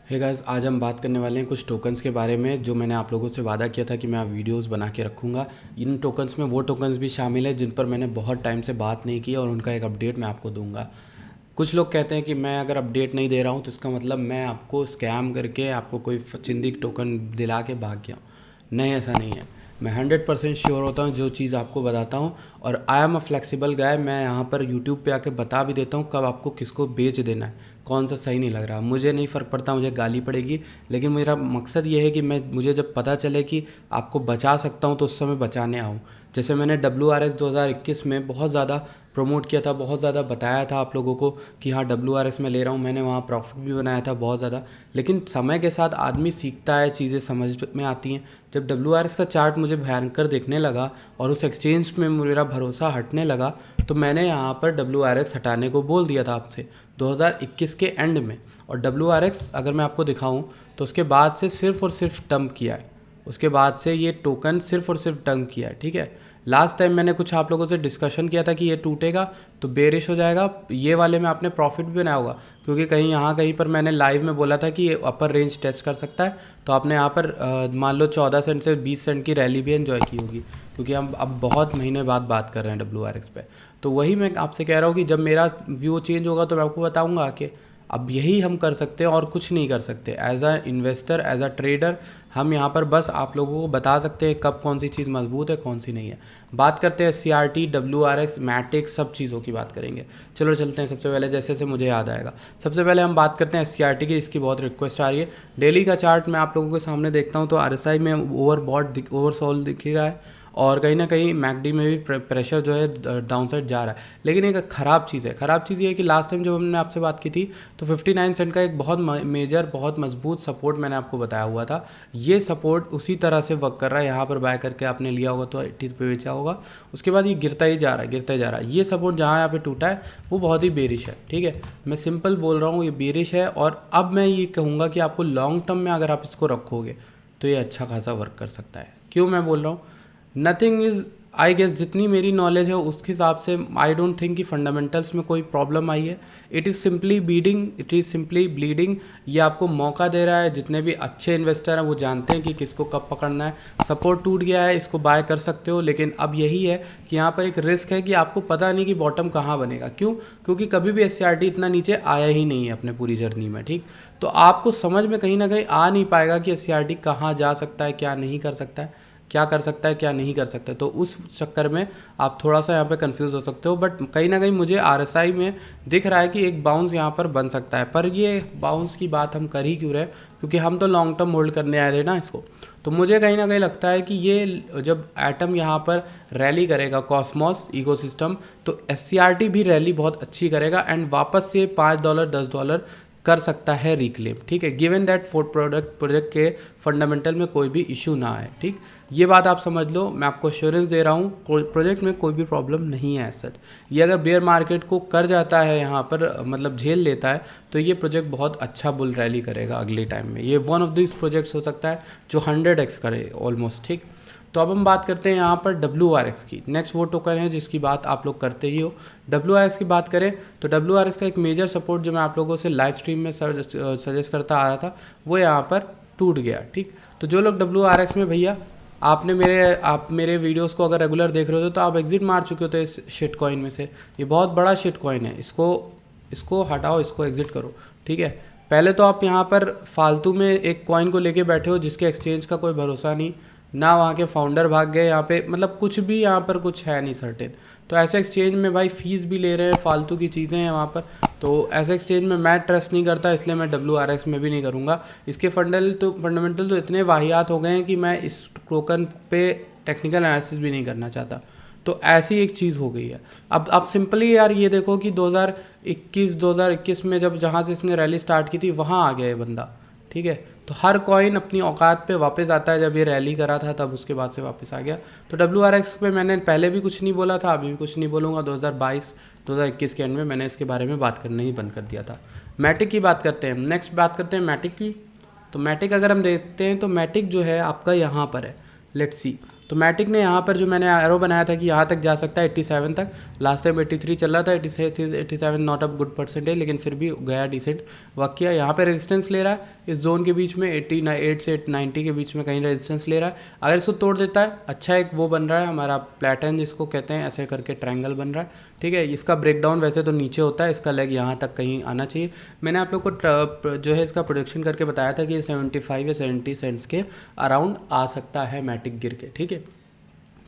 Hey guys, आज हम बात करने वाले हैं कुछ टोकन्स के बारे में जो मैंने आप लोगों से वादा किया था कि मैं वीडियोस बना के रखूँगा। इन टोकन्स में वो टोकन्स भी शामिल है जिन पर मैंने बहुत टाइम से बात नहीं की और उनका एक अपडेट मैं आपको दूंगा। कुछ लोग कहते हैं कि मैं अगर अपडेट नहीं दे रहा हूँ तो इसका मतलब मैं आपको स्कैम करके आपको कोई चिंदी टोकन दिला के भाग गया हूँ। नहीं, ऐसा नहीं है। मैं 100% श्योर होता हूँ जो चीज़ आपको बताता हूँ, और आई एम अ फ्लेक्सिबल गाय। मैं यहाँ पर यूट्यूब पे आके बता भी देता हूँ कब आपको किसको बेच देना है, कौन सा सही नहीं लग रहा। मुझे नहीं फ़र्क पड़ता, मुझे गाली पड़ेगी, लेकिन मेरा मकसद ये है कि मुझे जब पता चले कि आपको बचा सकता हूँ तो उस समय बचाने आऊँ। जैसे मैंने WRX 2021 में बहुत ज़्यादा प्रमोट किया था, बहुत ज़्यादा बताया था आप लोगों को कि हाँ WRX में ले रहा हूँ, मैंने वहाँ प्रॉफिट भी बनाया था बहुत ज़्यादा। लेकिन समय के साथ आदमी सीखता है, चीज़ें समझ में आती हैं। जब WRX का चार्ट मुझे भयंकर दिखने लगा और उस एक्सचेंज में मेरा भरोसा हटने लगा, तो मैंने यहाँ पर WRX हटाने को बोल दिया था आपसे 2021 के एंड में। और WRX अगर मैं आपको दिखाऊँ तो उसके बाद से सिर्फ और सिर्फ डंप किया है। उसके बाद से ये टोकन सिर्फ और सिर्फ डंप किया है, ठीक है। लास्ट टाइम मैंने कुछ आप लोगों से डिस्कशन किया था कि ये टूटेगा तो बेरिश हो जाएगा। ये वाले में आपने प्रॉफिट भी बनाया होगा, क्योंकि कहीं पर मैंने लाइव में बोला था कि ये अपर रेंज टेस्ट कर सकता है। तो आपने यहाँ पर मान लो 14 सेंट से 20 सेंट की रैली भी एंजॉय की होगी, क्योंकि हम अब बहुत महीने बाद बात कर रहे हैं WRX पे। तो वही मैं आपसे कह रहा हूँ कि जब मेरा व्यू चेंज होगा तो मैं आपको बताऊँगा कि अब यही हम कर सकते हैं और कुछ नहीं कर सकते। As a investor, as a trader, हम यहाँ पर बस आप लोगों को बता सकते हैं कब कौन सी चीज़ मजबूत है, कौन सी नहीं है। बात करते हैं CRT, WRX, मैटिक, सब चीज़ों की बात करेंगे। चलो चलते हैं। सबसे पहले जैसे जैसे मुझे याद आएगा, सबसे पहले हम बात करते हैं CRT की। इसकी बहुत रिक्वेस्ट आ रही है। डेली का चार्ट मैं आप लोगों के सामने देखता हूँ तो RSI में ओवरसोल्ड दिख ही रहा है, और कहीं ना कहीं मैकडी में भी प्रेशर जो है डाउन साइड जा रहा है। लेकिन एक ख़राब चीज़ है, ख़राब चीज़ ये है कि लास्ट टाइम जब हमने आपसे बात की थी तो 59 सेंट का एक बहुत मेजर, बहुत मजबूत सपोर्ट मैंने आपको बताया हुआ था। ये सपोर्ट उसी तरह से वर्क कर रहा है। यहाँ पर बाय करके आपने लिया होगा तो 80 पे बेचा होगा, उसके बाद ये गिरता ही जा रहा है, गिरता ही जा रहा है। ये सपोर्ट जहाँ यहाँ पे टूटा है वो बहुत ही बेरिश है, ठीक है। मैं सिंपल बोल रहा हूँ, ये बेरिश है। और अब मैं ये कहूँगा कि आपको लॉन्ग टर्म में अगर आप इसको रखोगे तो ये अच्छा खासा वर्क कर सकता है। क्यों मैं बोल रहा हूँ? नथिंग इज़, आई गेस जितनी मेरी नॉलेज है उसके हिसाब से आई डोंट थिंक कि फंडामेंटल्स में कोई प्रॉब्लम आई है। It is simply bleeding, it is simply bleeding. ये आपको मौका दे रहा है। जितने भी अच्छे इन्वेस्टर हैं वो जानते हैं कि किसको कब पकड़ना है। सपोर्ट टूट गया है, इसको बाय कर सकते हो, लेकिन अब यही है कि यहाँ पर एक रिस्क है कि आपको पता नहीं कि बॉटम कहाँ बनेगा। क्यों? क्योंकि कभी भी SCRT इतना नीचे आया ही नहीं है अपने पूरी जर्नी में, ठीक। तो आपको समझ में कहीं ना कहीं आ नहीं पाएगा कि SCRT कहाँ जा सकता है, क्या नहीं कर सकता है, क्या कर सकता है, क्या नहीं कर सकता है। तो उस चक्कर में आप थोड़ा सा यहाँ पे कंफ्यूज हो सकते हो। बट कहीं ना कहीं मुझे RSI में दिख रहा है कि एक बाउंस यहाँ पर बन सकता है। पर ये बाउंस की बात हम कर ही क्यों रहे? क्योंकि हम तो लॉन्ग टर्म होल्ड करने आए थे ना इसको। तो मुझे कहीं ना कहीं लगता है कि ये जब एटम यहाँ पर रैली करेगा, कॉस्मोस इकोसिस्टम, तो SCRT भी रैली बहुत अच्छी करेगा एंड वापस से $5 $10 कर सकता है रिक्लेम, ठीक है। गिवन दैट फॉर प्रोजेक्ट के फंडामेंटल में कोई भी इशू ना आए, ठीक। ये बात आप समझ लो, मैं आपको एश्योरेंस दे रहा हूँ, कोई प्रोजेक्ट में कोई भी प्रॉब्लम नहीं है सच। ये अगर बेयर मार्केट को कर जाता है यहाँ पर, मतलब झेल लेता है, तो ये प्रोजेक्ट बहुत अच्छा बुल रैली करेगा अगले टाइम में। ये वन ऑफ दिस प्रोजेक्ट्स हो सकता है जो 100x करे ऑलमोस्ट, ठीक। तो अब हम बात करते हैं यहाँ पर WRX की। नेक्स्ट वो टोकन है जिसकी बात आप लोग करते ही हो। WRX की बात करें तो WRX का एक मेजर सपोर्ट जो मैं आप लोगों से लाइव स्ट्रीम में सजेस्ट करता आ रहा था वो यहाँ पर टूट गया, ठीक। तो जो लोग WRX में, भैया आप मेरे वीडियोस को अगर रेगुलर देख रहे हो तो आप एग्जिट मार चुके हो तो इस शिट कॉइन में से। ये बहुत बड़ा शिट कॉइन है, इसको हटाओ, इसको एग्जिट करो, ठीक है। पहले तो आप यहाँ पर फालतू में एक कॉइन को लेके बैठे हो जिसके एक्सचेंज का कोई भरोसा नहीं ना, वहाँ के फाउंडर भाग गए यहाँ पे, मतलब कुछ भी यहाँ पर कुछ है नहीं सर्टेन। तो ऐसे एक्सचेंज में भाई फीस भी ले रहे हैं, फालतू की चीज़ें हैं वहाँ पर। तो ऐसे एक्सचेंज में मैं ट्रस्ट नहीं करता, इसलिए मैं WRX में भी नहीं करूँगा। इसके फंडामेंटल तो इतने वाहियात हो गए हैं कि मैं इस टोकन पे टेक्निकल एनालिसिस भी नहीं करना चाहता। तो ऐसी एक चीज़ हो गई है। अब सिंपली यार ये देखो कि 2021 में जब जहाँ से इसने रैली स्टार्ट की थी वहाँ आ गया ये बंदा, ठीक है। तो हर कॉइन अपनी औकात पे वापस आता है। जब ये रैली करा था तब उसके बाद से वापस आ गया। तो WRX पे मैंने पहले भी कुछ नहीं बोला था, अभी भी कुछ नहीं बोलूँगा। 2022-2021 के एंड में मैंने इसके बारे में बात करना ही बंद कर दिया था। मैटिक की बात करते हैं, नेक्स्ट बात करते हैं मैटिक की। तो मैटिक अगर हम देखते हैं तो मैटिक जो है आपका यहाँ पर है, लेट्स सी। तो मैटिक ने यहाँ पर जो मैंने एरो बनाया था कि यहाँ तक जा सकता है 87 तक, लास्ट टाइम 83 चल रहा था, 87 नॉट अ गुड परसेंटेज, लेकिन फिर भी गया, डिसेंट वर्क किया। यहाँ पे रेजिस्टेंस ले रहा है इस जोन के बीच में 88 से 90 के बीच में कहीं रेजिस्टेंस ले रहा है। अगर इसको तोड़ देता है, अच्छा एक वो बन रहा है हमारा पैटर्न जिसको कहते हैं, ऐसे करके ट्रायंगल बन रहा है, ठीक है। इसका ब्रेकडाउन वैसे तो नीचे होता है, इसका लेग यहाँ तक कहीं आना चाहिए। मैंने आप लोग को जो है इसका प्रोडक्शन करके बताया था कि 75 या 70 सेंट्स के अराउंड आ सकता है मैटिक गिर के, ठीक है।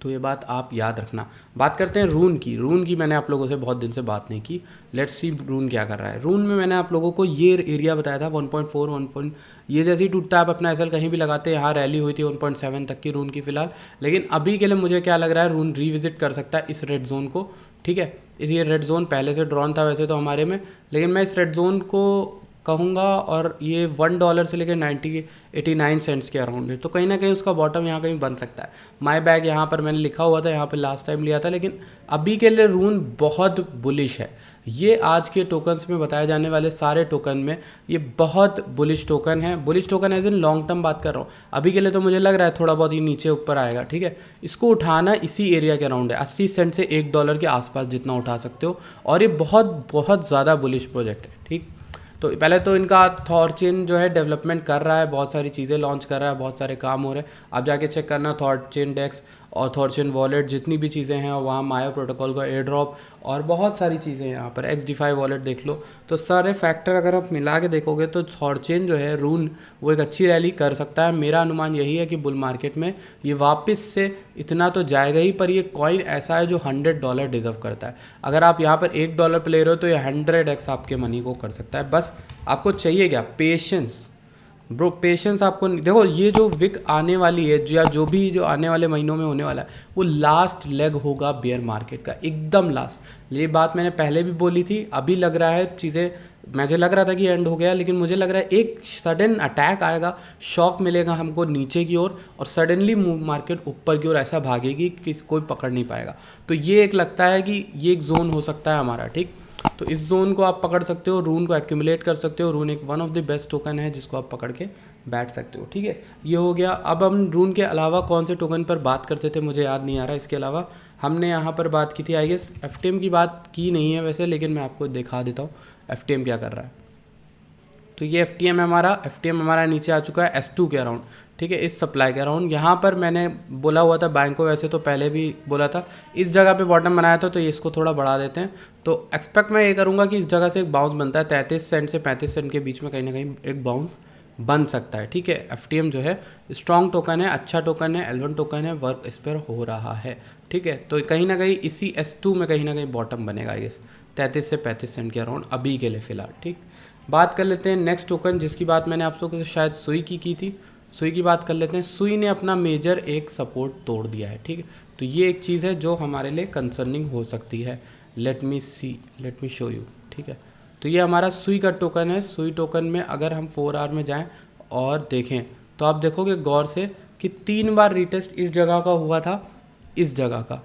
तो ये बात आप याद रखना। बात करते हैं रून की मैंने आप लोगों से बहुत दिन से बात नहीं की। लेट्स सी रून क्या कर रहा है। रून में मैंने आप लोगों को ये एरिया बताया था 1.4 ये जैसे ही टूटता है आप अपना एसएल कहीं भी लगाते हैं। यहाँ रैली हुई थी 1.7 तक की रून की फिलहाल, लेकिन अभी के लिए मुझे क्या लग रहा है, रून रिविजिट कर सकता है इस रेड जोन को, ठीक है। इस ये रेड जोन पहले से ड्रॉन था वैसे तो हमारे में, लेकिन मैं इस रेड जोन को कहूँगा, और ये $1 से लेकर 89 सेंट्स के अराउंड है, तो कहीं ना कहीं उसका बॉटम यहाँ कहीं बन सकता है। माई बैग यहाँ पर मैंने लिखा हुआ था, यहाँ पर लास्ट टाइम लिया था, लेकिन अभी के लिए रून बहुत बुलिश है। ये आज के टोकन्स में बताए जाने वाले सारे टोकन में ये बहुत बुलिश टोकन है। Bullish token as in long term बात कर रहा हूँ। अभी के लिए तो मुझे लग रहा है थोड़ा बहुत ये नीचे ऊपर आएगा, ठीक है। इसको उठाना इसी एरिया के अराउंड है, 80 सेंट से $1 के आसपास जितना उठा सकते हो, और ये बहुत बहुत ज़्यादा बुलिश प्रोजेक्ट है, ठीक। तो पहले तो इनका थॉरचेन जो है डेवलपमेंट कर रहा है, बहुत सारी चीज़ें लॉन्च कर रहा है, बहुत सारे काम हो रहे हैं। आप जाके चेक करना थॉरचेन डेक्स और थॉरचेन वॉलेट, जितनी भी चीज़ें हैं वहाँ माया प्रोटोकॉल का एयर ड्रॉप और बहुत सारी चीज़ें हैं यहाँ पर। XD5 वॉलेट देख लो। तो सारे फैक्टर अगर आप मिला के देखोगे तो थॉरचेन जो है रून वो एक अच्छी रैली कर सकता है। मेरा अनुमान यही है कि बुल मार्केट में ये वापस से इतना तो जाएगा ही, पर ये कॉइन ऐसा है जो $100 डिज़र्व करता है। अगर आप यहाँ पर $1 पे ले रहे हो तो ये 100x आपके मनी को कर सकता है। बस आपको चाहिए क्या, पेशेंस ब्रो, पेशेंस। आपको देखो ये जो विक आने वाली है, या जो भी जो आने वाले महीनों में होने वाला है, वो लास्ट लेग होगा बेयर मार्केट का, एकदम लास्ट। ये बात मैंने पहले भी बोली थी। अभी लग रहा है चीज़ें, मुझे लग रहा था कि एंड हो गया, लेकिन मुझे लग रहा है एक सडन अटैक आएगा, शॉक मिलेगा हमको नीचे की ओर, और सडनली मार्केट ऊपर की ओर ऐसा भागेगी कि कोई पकड़ नहीं पाएगा। तो ये एक लगता है कि ये एक जोन हो सकता है हमारा, ठीक। तो इस जोन को आप पकड़ सकते हो, रून को एक्यूमुलेट कर सकते हो। रून एक one of the best token है जिसको आप पकड़ के बैठ सकते हो, ठीक है। ये हो गया। अब हम रून के अलावा कौन से टोकन पर बात करते थे, मुझे याद नहीं आ रहा। इसके अलावा हमने यहाँ पर बात की थी, आई गेस FTM की बात की नहीं है वैसे, लेकिन मैं आपको दिखा देता हूँ FTM क्या कर रहा है। तो ये FTM हमारा नीचे आ चुका है S2 के अराउंड, ठीक है, इस सप्लाई के अराउंड। यहाँ पर मैंने बोला हुआ था बैंक को, वैसे तो पहले भी बोला था, इस जगह पे बॉटम बनाया था, तो ये इसको थोड़ा बढ़ा देते हैं। तो एक्सपेक्ट मैं ये करूँगा कि इस जगह से एक बाउंस बनता है 33 सेंट से 35 सेंट के बीच में, कहीं ना कहीं एक बाउंस बन सकता है, ठीक है। FTM जो है स्ट्रॉन्ग टोकन है, अच्छा टोकन है, L1 टोकन है, वर्क इस पर हो रहा है, ठीक है। तो कहीं ना कहीं इसी S2 में कहीं ना कहीं बॉटम बनेगा, आई गेस 33 से 35 सेंट के अराउंड अभी के लिए फ़िलहाल, ठीक। बात कर लेते हैं नेक्स्ट टोकन, जिसकी बात मैंने आप लोगों से शायद सुई की थी। सुई की बात कर लेते हैं। सुई ने अपना मेजर एक सपोर्ट तोड़ दिया है, ठीक है। तो ये एक चीज़ है जो हमारे लिए कंसर्निंग हो सकती है। लेट मी शो यू, ठीक है। तो ये हमारा सुई का टोकन है। सुई टोकन में अगर हम 4 आवर में जाएं और देखें तो आप देखोगे गौर से कि 3 बार रीटेस्ट इस जगह का हुआ था, इस जगह का,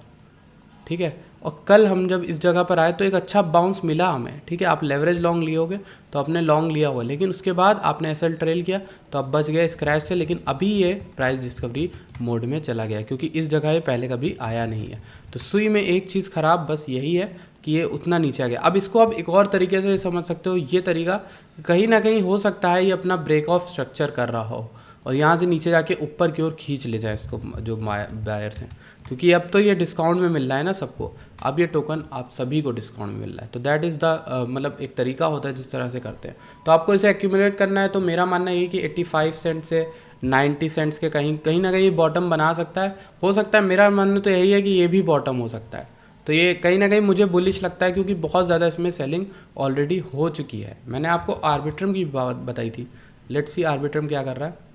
ठीक है। और कल हम जब इस जगह पर आए तो एक अच्छा बाउंस मिला हमें, ठीक है। आप लेवरेज लॉन्ग लिए होगे तो आपने लॉन्ग लिया हुआ, लेकिन उसके बाद आपने एसएल ट्रेल किया तो आप बच गए स्क्रैच से। लेकिन अभी ये प्राइस डिस्कवरी मोड में चला गया क्योंकि इस जगह ये पहले कभी आया नहीं है। तो सुई में एक चीज़ ख़राब बस यही है कि ये उतना नीचे आ गया। अब इसको आप एक और तरीके से समझ सकते हो, ये तरीका कहीं ना कहीं हो सकता है ये अपना ब्रेक ऑफ स्ट्रक्चर कर रहा हो और यहाँ से नीचे जाके ऊपर की ओर खींच ले जाए इसको जो बायर्स हैं, क्योंकि अब तो ये डिस्काउंट में मिल रहा है ना सबको। अब ये टोकन आप सभी को डिस्काउंट में मिल रहा है। तो दैट इज़ द मतलब एक तरीका होता है जिस तरह से करते हैं। तो आपको इसे एक्यूमुलेट करना है। तो मेरा मानना ये कि 85 सेंट से 90 सेंट्स के कहीं ना कहीं बॉटम बना सकता है। हो सकता है, मेरा मानना तो यही है कि ये भी बॉटम हो सकता है। तो ये कहीं ना कहीं मुझे बुलिश लगता है क्योंकि बहुत ज़्यादा इसमें सेलिंग ऑलरेडी हो चुकी है। मैंने आपको आर्बिट्रम की बात बताई थी। लेट्स सी आर्बिट्रम क्या कर रहा है।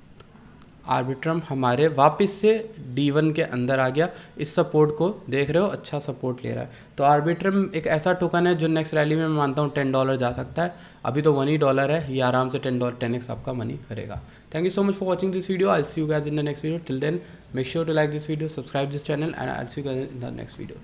आर्बिट्रम हमारे वापस से D1 के अंदर आ गया। इस सपोर्ट को देख रहे हो, अच्छा सपोर्ट ले रहा है। तो आर्बिट्रम एक ऐसा टोकन है जो नेक्स्ट रैली में मैं मानता हूँ $10 जा सकता है। अभी तो $1 है, ये आराम से $10x आपका मनी करेगा। Thank you so much for watching this video. I see you guys in the next video. Till then make sure to like this video, subscribe this channel and I see you guys in the next video.